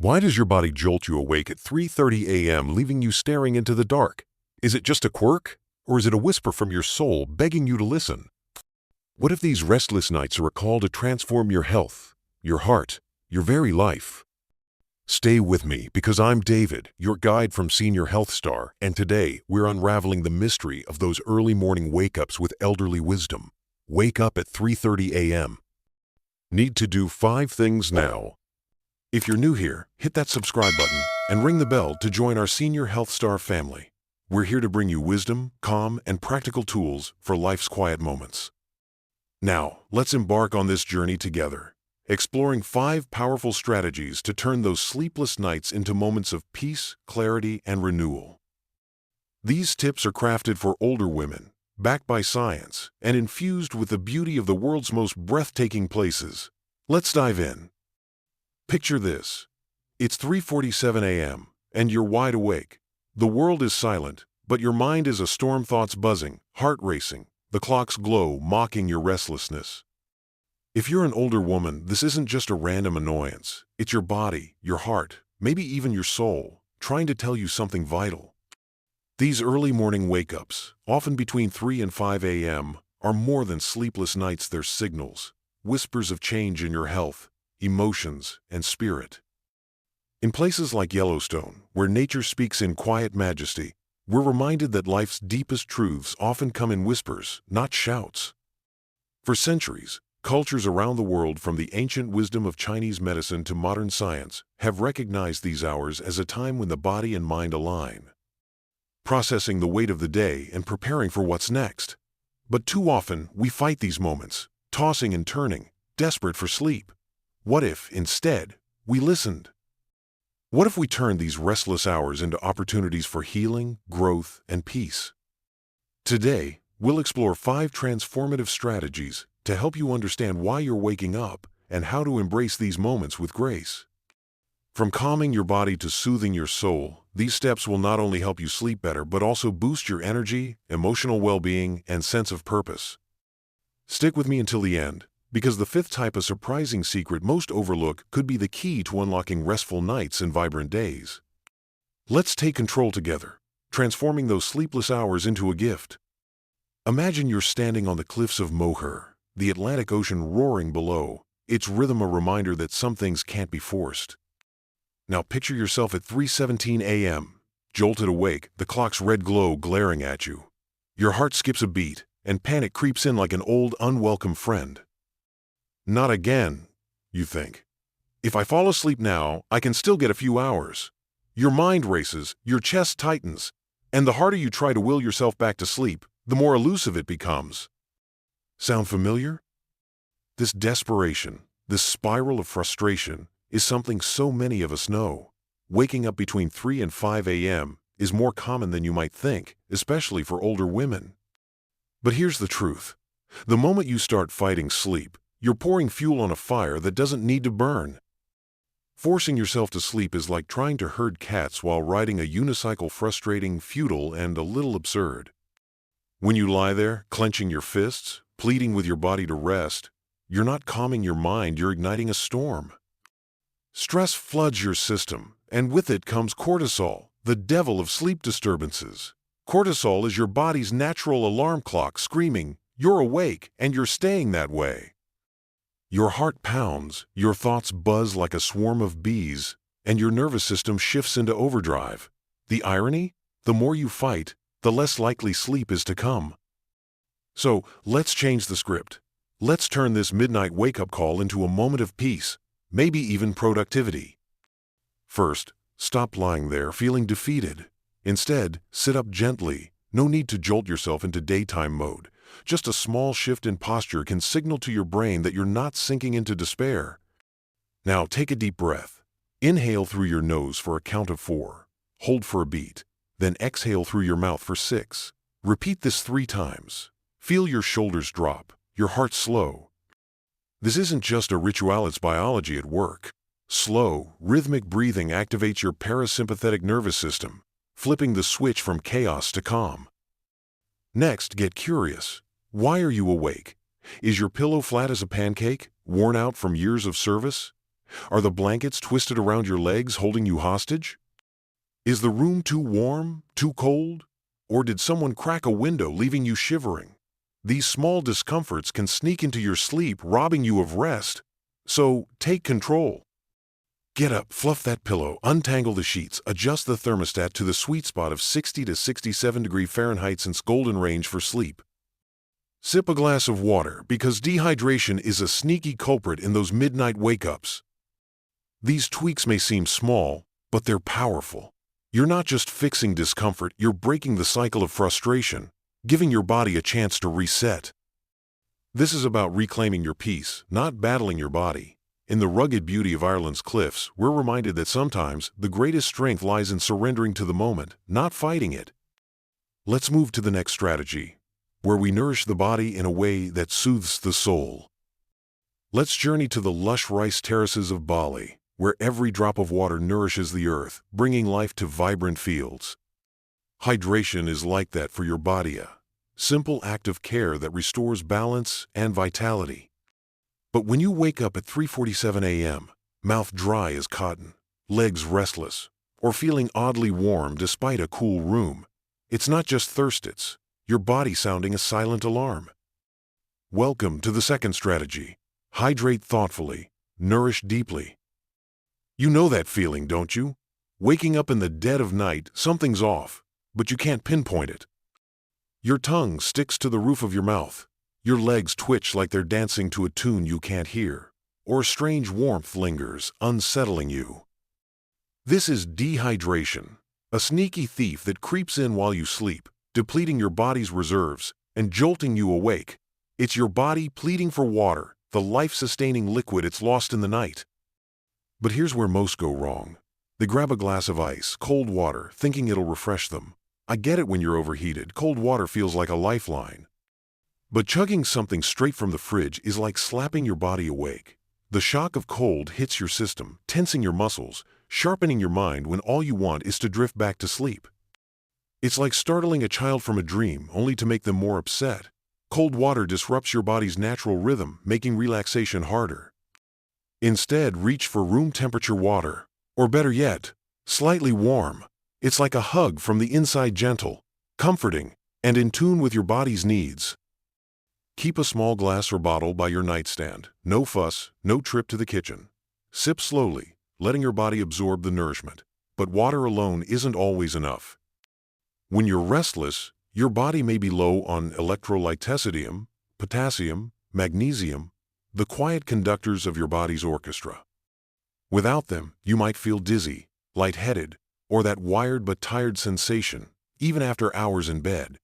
Why does your body jolt you awake at 3:30 a.m., leaving you staring into the dark? Is it just a quirk? Or is it a whisper from your soul begging you to listen? What if these restless nights are a call to transform your health, your heart, your very life? Stay with me because I'm David, your guide from Senior Health Star, and today we're unraveling the mystery of those early morning wake-ups with elderly wisdom. Wake up at 3:30 a.m. Need to do 5 things now. If you're new here, hit that subscribe button and ring the bell to join our Senior Health Star family. We're here to bring you wisdom, calm, and practical tools for life's quiet moments. Now, let's embark on this journey together, exploring 5 powerful strategies to turn those sleepless nights into moments of peace, clarity, and renewal. These tips are crafted for older women, backed by science, and infused with the beauty of the world's most breathtaking places. Let's dive in. Picture this. It's 3:47 a.m., and you're wide awake. The world is silent, but your mind is a storm, thoughts buzzing, heart racing, the clock's glow mocking your restlessness. If you're an older woman, this isn't just a random annoyance. It's your body, your heart, maybe even your soul, trying to tell you something vital. These early morning wake-ups, often between 3 and 5 a.m., are more than sleepless nights. They're signals, whispers of change in your health, emotions, and spirit. In places like Yellowstone, where nature speaks in quiet majesty, we're reminded that life's deepest truths often come in whispers, not shouts. For centuries, cultures around the world, from the ancient wisdom of Chinese medicine to modern science, have recognized these hours as a time when the body and mind align, processing the weight of the day and preparing for what's next. But too often, we fight these moments, tossing and turning, desperate for sleep. What if, instead, we listened? What if we turned these restless hours into opportunities for healing, growth, and peace? Today, we'll explore 5 transformative strategies to help you understand why you're waking up and how to embrace these moments with grace. From calming your body to soothing your soul, these steps will not only help you sleep better but also boost your energy, emotional well-being, and sense of purpose. Stick with me until the end, because the 5th type, a surprising secret most overlook, could be the key to unlocking restful nights and vibrant days. Let's take control together, transforming those sleepless hours into a gift. Imagine you're standing on the cliffs of Maui, the Atlantic Ocean roaring below, its rhythm a reminder that some things can't be forced. Now picture yourself at 3:17 a.m., jolted awake, the clock's red glow glaring at you. Your heart skips a beat, and panic creeps in like an old, unwelcome friend. Not again, you think. If I fall asleep now, I can still get a few hours. Your mind races, your chest tightens, and the harder you try to will yourself back to sleep, the more elusive it becomes. Sound familiar? This desperation, this spiral of frustration, is something so many of us know. Waking up between 3 and 5 a.m. is more common than you might think, especially for older women. But here's the truth. The moment you start fighting sleep, you're pouring fuel on a fire that doesn't need to burn. Forcing yourself to sleep is like trying to herd cats while riding a unicycle, frustrating, futile, and a little absurd. When you lie there, clenching your fists, pleading with your body to rest, you're not calming your mind, you're igniting a storm. Stress floods your system, and with it comes cortisol, the devil of sleep disturbances. Cortisol is your body's natural alarm clock screaming, "You're awake, and you're staying that way." Your heart pounds, your thoughts buzz like a swarm of bees, and your nervous system shifts into overdrive. The irony? The more you fight, the less likely sleep is to come. So, let's change the script. Let's turn this midnight wake-up call into a moment of peace, maybe even productivity. First, stop lying there feeling defeated. Instead, sit up gently. No need to jolt yourself into daytime mode. Just a small shift in posture can signal to your brain that you're not sinking into despair. Now take a deep breath. Inhale through your nose for a count of 4. Hold for a beat. Then exhale through your mouth for 6. Repeat this 3 times. Feel your shoulders drop, your heart slow. This isn't just a ritual, it's biology at work. Slow, rhythmic breathing activates your parasympathetic nervous system, flipping the switch from chaos to calm. Next, get curious. Why are you awake? Is your pillow flat as a pancake, worn out from years of service? Are the blankets twisted around your legs holding you hostage? Is the room too warm, too cold? Or did someone crack a window, leaving you shivering? These small discomforts can sneak into your sleep, robbing you of rest. So, take control. Get up, fluff that pillow, untangle the sheets, adjust the thermostat to the sweet spot of 60 to 67 degrees Fahrenheit since golden range for sleep. Sip a glass of water because dehydration is a sneaky culprit in those midnight wake-ups. These tweaks may seem small, but they're powerful. You're not just fixing discomfort, you're breaking the cycle of frustration, giving your body a chance to reset. This is about reclaiming your peace, not battling your body. In the rugged beauty of Ireland's cliffs, we're reminded that sometimes the greatest strength lies in surrendering to the moment, not fighting it. Let's move to the next strategy, where we nourish the body in a way that soothes the soul. Let's journey to the lush rice terraces of Bali, where every drop of water nourishes the earth, bringing life to vibrant fields. Hydration is like that for your body, a simple act of care that restores balance and vitality. But when you wake up at 3:47 a.m., mouth dry as cotton, legs restless, or feeling oddly warm despite a cool room, it's not just thirst, it's your body sounding a silent alarm. Welcome to the second strategy. Hydrate thoughtfully, nourish deeply. You know that feeling, don't you? Waking up in the dead of night, something's off, but you can't pinpoint it. Your tongue sticks to the roof of your mouth. Your legs twitch like they're dancing to a tune you can't hear, or a strange warmth lingers, unsettling you. This is dehydration, a sneaky thief that creeps in while you sleep, depleting your body's reserves and jolting you awake. It's your body pleading for water, the life-sustaining liquid it's lost in the night. But here's where most go wrong. They grab a glass of ice, cold water, thinking it'll refresh them. I get it when you're overheated. Cold water feels like a lifeline. But chugging something straight from the fridge is like slapping your body awake. The shock of cold hits your system, tensing your muscles, sharpening your mind when all you want is to drift back to sleep. It's like startling a child from a dream, only to make them more upset. Cold water disrupts your body's natural rhythm, making relaxation harder. Instead, reach for room temperature water, or better yet, slightly warm. It's like a hug from the inside, gentle, comforting, and in tune with your body's needs. Keep a small glass or bottle by your nightstand. No fuss, no trip to the kitchen. Sip slowly, letting your body absorb the nourishment. But water alone isn't always enough. When you're restless, your body may be low on electrolyte sodium, potassium, magnesium, the quiet conductors of your body's orchestra. Without them, you might feel dizzy, lightheaded, or that wired but tired sensation, even after hours in bed.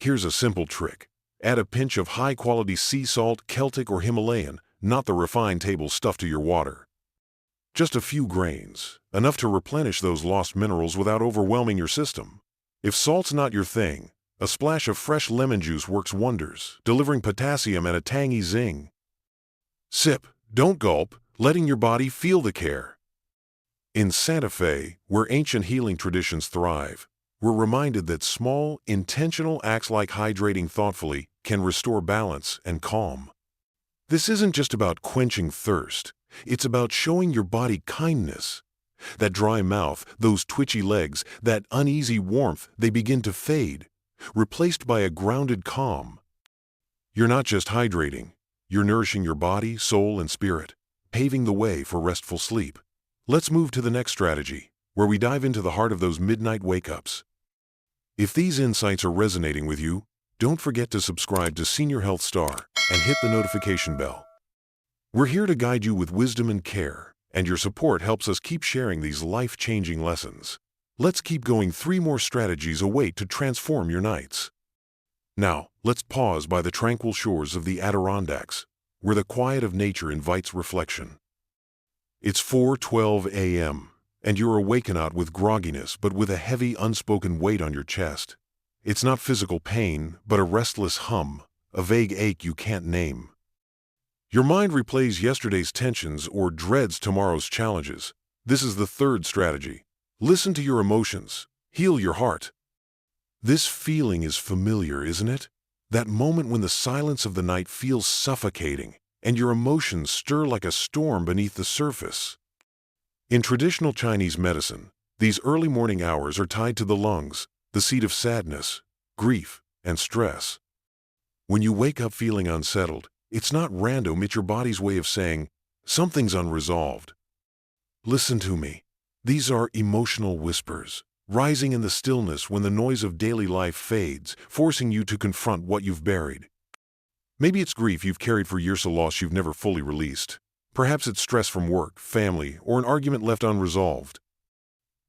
Here's a simple trick. Add a pinch of high-quality sea salt, Celtic or Himalayan, not the refined table stuff, to your water. Just a few grains, enough to replenish those lost minerals without overwhelming your system. If salt's not your thing, a splash of fresh lemon juice works wonders, delivering potassium and a tangy zing. Sip, don't gulp, letting your body feel the care. In Santa Fe, where ancient healing traditions thrive, we're reminded that small, intentional acts like hydrating thoughtfully can restore balance and calm. This isn't just about quenching thirst, it's about showing your body kindness. That dry mouth, those twitchy legs, that uneasy warmth, they begin to fade, replaced by a grounded calm. You're not just hydrating, you're nourishing your body, soul, and spirit, paving the way for restful sleep. Let's move to the next strategy, where we dive into the heart of those midnight wake-ups. If these insights are resonating with you, don't forget to subscribe to Senior Health Star and hit the notification bell. We're here to guide you with wisdom and care, and your support helps us keep sharing these life-changing lessons. Let's keep going. 3 more strategies await to transform your nights. Now, let's pause by the tranquil shores of the Adirondacks, where the quiet of nature invites reflection. It's 4:12 a.m., and you're awakened not with grogginess but with a heavy, unspoken weight on your chest. It's not physical pain, but a restless hum, a vague ache you can't name. Your mind replays yesterday's tensions or dreads tomorrow's challenges. This is the third strategy. Listen to your emotions. Heal your heart. This feeling is familiar, isn't it? That moment when the silence of the night feels suffocating, and your emotions stir like a storm beneath the surface. In traditional Chinese medicine, these early morning hours are tied to the lungs, the seat of sadness, grief, and stress. When you wake up feeling unsettled, it's not random, it's your body's way of saying, something's unresolved. Listen to me. These are emotional whispers, rising in the stillness when the noise of daily life fades, forcing you to confront what you've buried. Maybe it's grief you've carried for years, a loss you've never fully released. Perhaps it's stress from work, family, or an argument left unresolved.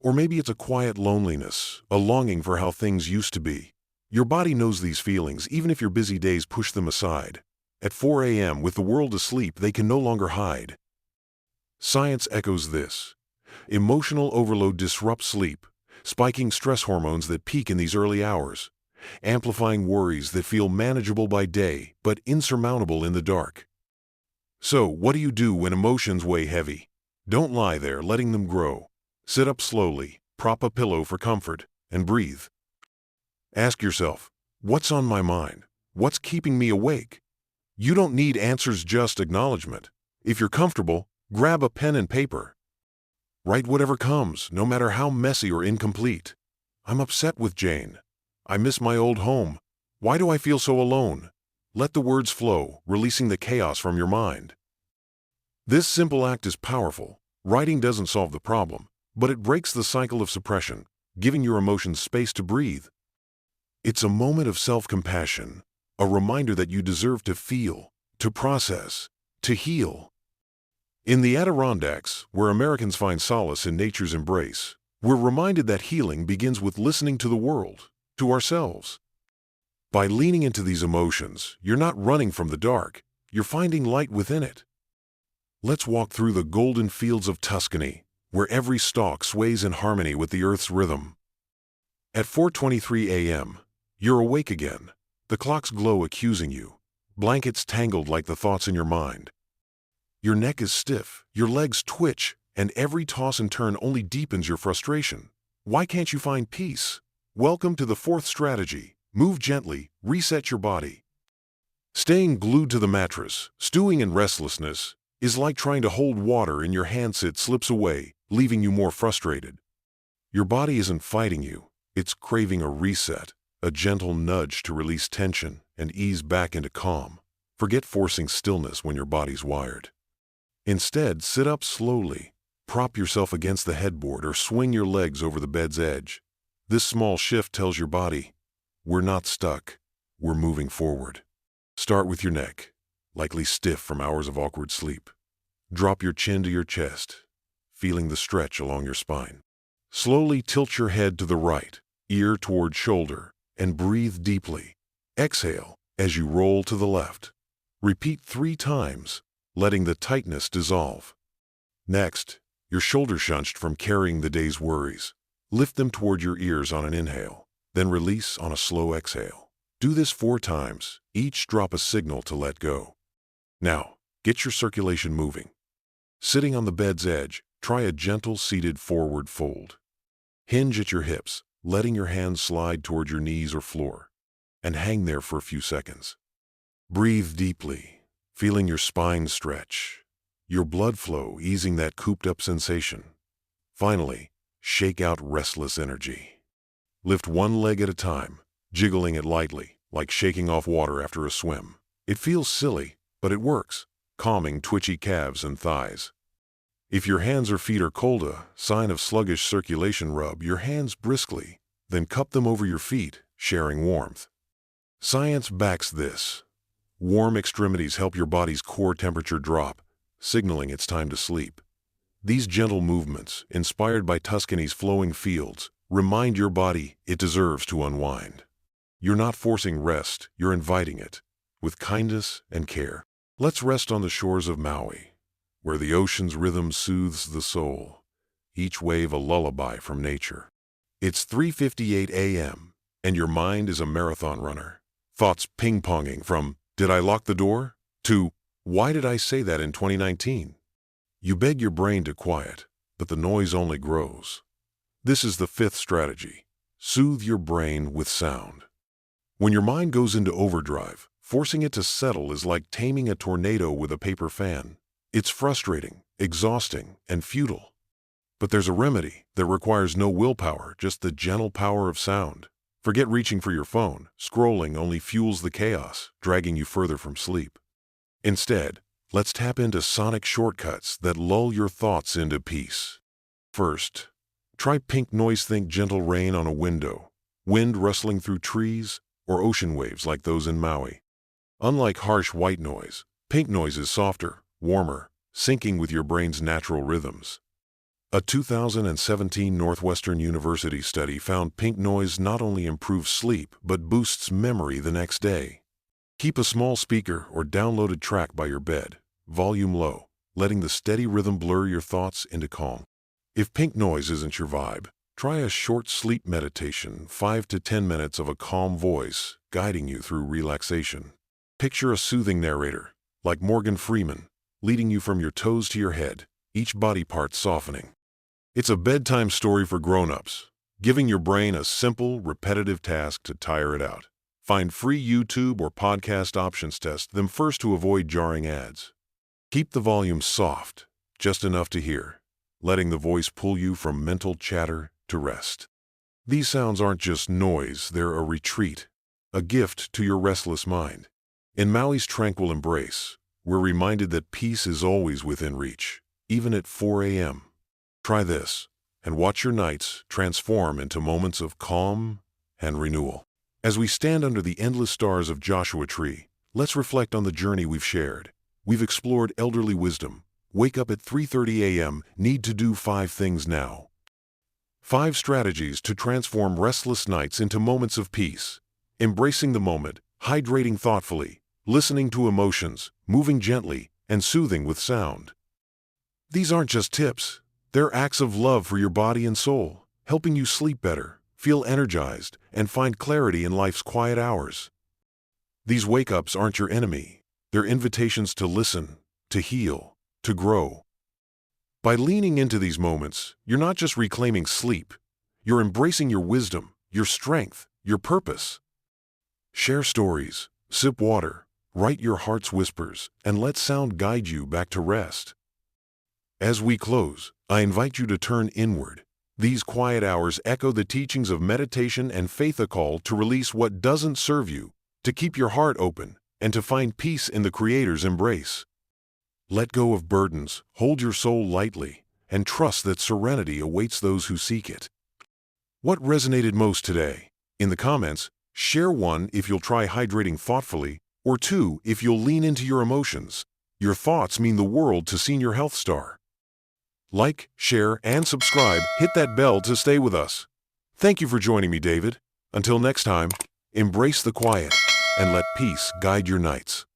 Or maybe it's a quiet loneliness, a longing for how things used to be. Your body knows these feelings, even if your busy days push them aside. At 4 a.m., with the world asleep, they can no longer hide. Science echoes this. Emotional overload disrupts sleep, spiking stress hormones that peak in these early hours, amplifying worries that feel manageable by day but insurmountable in the dark. So, what do you do when emotions weigh heavy? Don't lie there letting them grow. Sit up slowly, prop a pillow for comfort, and breathe. Ask yourself, what's on my mind? What's keeping me awake? You don't need answers, just acknowledgement. If you're comfortable, grab a pen and paper. Write whatever comes, no matter how messy or incomplete. I'm upset with Jane. I miss my old home. Why do I feel so alone? Let the words flow, releasing the chaos from your mind. This simple act is powerful. Writing doesn't solve the problem, but it breaks the cycle of suppression, giving your emotions space to breathe. It's a moment of self-compassion, a reminder that you deserve to feel, to process, to heal. In the Adirondacks, where Americans find solace in nature's embrace, we're reminded that healing begins with listening to the world, to ourselves. By leaning into these emotions, you're not running from the dark, you're finding light within it. Let's walk through the golden fields of Tuscany, where every stalk sways in harmony with the earth's rhythm. At 4:23 a.m., you're awake again, the clock's glow accusing you, blankets tangled like the thoughts in your mind. Your neck is stiff, your legs twitch, and every toss and turn only deepens your frustration. Why can't you find peace? Welcome to the fourth strategy. Move gently, reset your body. Staying glued to the mattress, stewing in restlessness, is like trying to hold water in your hands. It slips away, leaving you more frustrated. Your body isn't fighting you, it's craving a reset, a gentle nudge to release tension and ease back into calm. Forget forcing stillness when your body's wired. Instead, sit up slowly, prop yourself against the headboard or swing your legs over the bed's edge. This small shift tells your body, we're not stuck, we're moving forward. Start with your neck, likely stiff from hours of awkward sleep. Drop your chin to your chest, feeling the stretch along your spine. Slowly tilt your head to the right, ear toward shoulder, and breathe deeply. Exhale as you roll to the left. Repeat 3 times, letting the tightness dissolve. Next, your shoulders hunched from carrying the day's worries. Lift them toward your ears on an inhale, then release on a slow exhale. Do this 4 times, each drop a signal to let go. Now, get your circulation moving. Sitting on the bed's edge, try a gentle seated forward fold. Hinge at your hips, letting your hands slide toward your knees or floor, and hang there for a few seconds. Breathe deeply, feeling your spine stretch, your blood flow easing that cooped-up sensation. Finally, shake out restless energy. Lift one leg at a time, jiggling it lightly, like shaking off water after a swim. It feels silly, but it works, calming twitchy calves and thighs. If your hands or feet are cold, a sign of sluggish circulation, rub your hands briskly, then cup them over your feet, sharing warmth. Science backs this. Warm extremities help your body's core temperature drop, signaling it's time to sleep. These gentle movements, inspired by Tuscany's flowing fields, remind your body it deserves to unwind. You're not forcing rest, you're inviting it, with kindness and care. Let's rest on the shores of Maui, where the ocean's rhythm soothes the soul, each wave a lullaby from nature. It's 3:58 a.m., and your mind is a marathon runner. Thoughts ping-ponging from, did I lock the door? To, why did I say that in 2019? You beg your brain to quiet, but the noise only grows. This is the 5th strategy. Soothe your brain with sound. When your mind goes into overdrive, Forcing it to settle is like taming a tornado with a paper fan. It's frustrating, exhausting, and futile. But there's a remedy that requires no willpower, just the gentle power of sound. Forget reaching for your phone. Scrolling only fuels the chaos, dragging you further from sleep. Instead, let's tap into sonic shortcuts that lull your thoughts into peace. First, try pink noise. Think gentle rain on a window, wind rustling through trees, or ocean waves like those in Maui. Unlike harsh white noise, pink noise is softer, warmer, syncing with your brain's natural rhythms. A 2017 Northwestern University study found pink noise not only improves sleep but boosts memory the next day. Keep a small speaker or downloaded track by your bed, volume low, letting the steady rhythm blur your thoughts into calm. If pink noise isn't your vibe, try a short sleep meditation, 5 to 10 minutes of a calm voice guiding you through relaxation. Picture a soothing narrator, like Morgan Freeman, leading you from your toes to your head, each body part softening. It's a bedtime story for grown-ups, giving your brain a simple, repetitive task to tire it out. Find free YouTube or podcast options. Test them first to avoid jarring ads. Keep the volume soft, just enough to hear, letting the voice pull you from mental chatter to rest. These sounds aren't just noise, they're a retreat, a gift to your restless mind. In Maui's tranquil embrace, we're reminded that peace is always within reach, even at 4 a.m. Try this, and watch your nights transform into moments of calm and renewal. As we stand under the endless stars of Joshua Tree, let's reflect on the journey we've shared. We've explored elderly wisdom, wake up at 3:30 a.m., need to do 5 things now. 5 strategies to transform restless nights into moments of peace. Embracing the moment, hydrating thoughtfully, listening to emotions, moving gently, and soothing with sound. These aren't just tips. They're acts of love for your body and soul, helping you sleep better, feel energized, and find clarity in life's quiet hours. These wake-ups aren't your enemy. They're invitations to listen, to heal, to grow. By leaning into these moments, you're not just reclaiming sleep. You're embracing your wisdom, your strength, your purpose. Share stories, sip water, write your heart's whispers, and let sound guide you back to rest. As we close, I invite you to turn inward. These quiet hours echo the teachings of meditation and faith, a call to release what doesn't serve you, to keep your heart open, and to find peace in the Creator's embrace. Let go of burdens, hold your soul lightly, and trust that serenity awaits those who seek it. What resonated most today? In the comments, share 1 if you'll try hydrating thoughtfully, or 2 if you'll lean into your emotions. Your thoughts mean the world to Senior Health Star. Like, share, and subscribe. Hit that bell to stay with us. Thank you for joining me, David. Until next time, embrace the quiet and let peace guide your nights.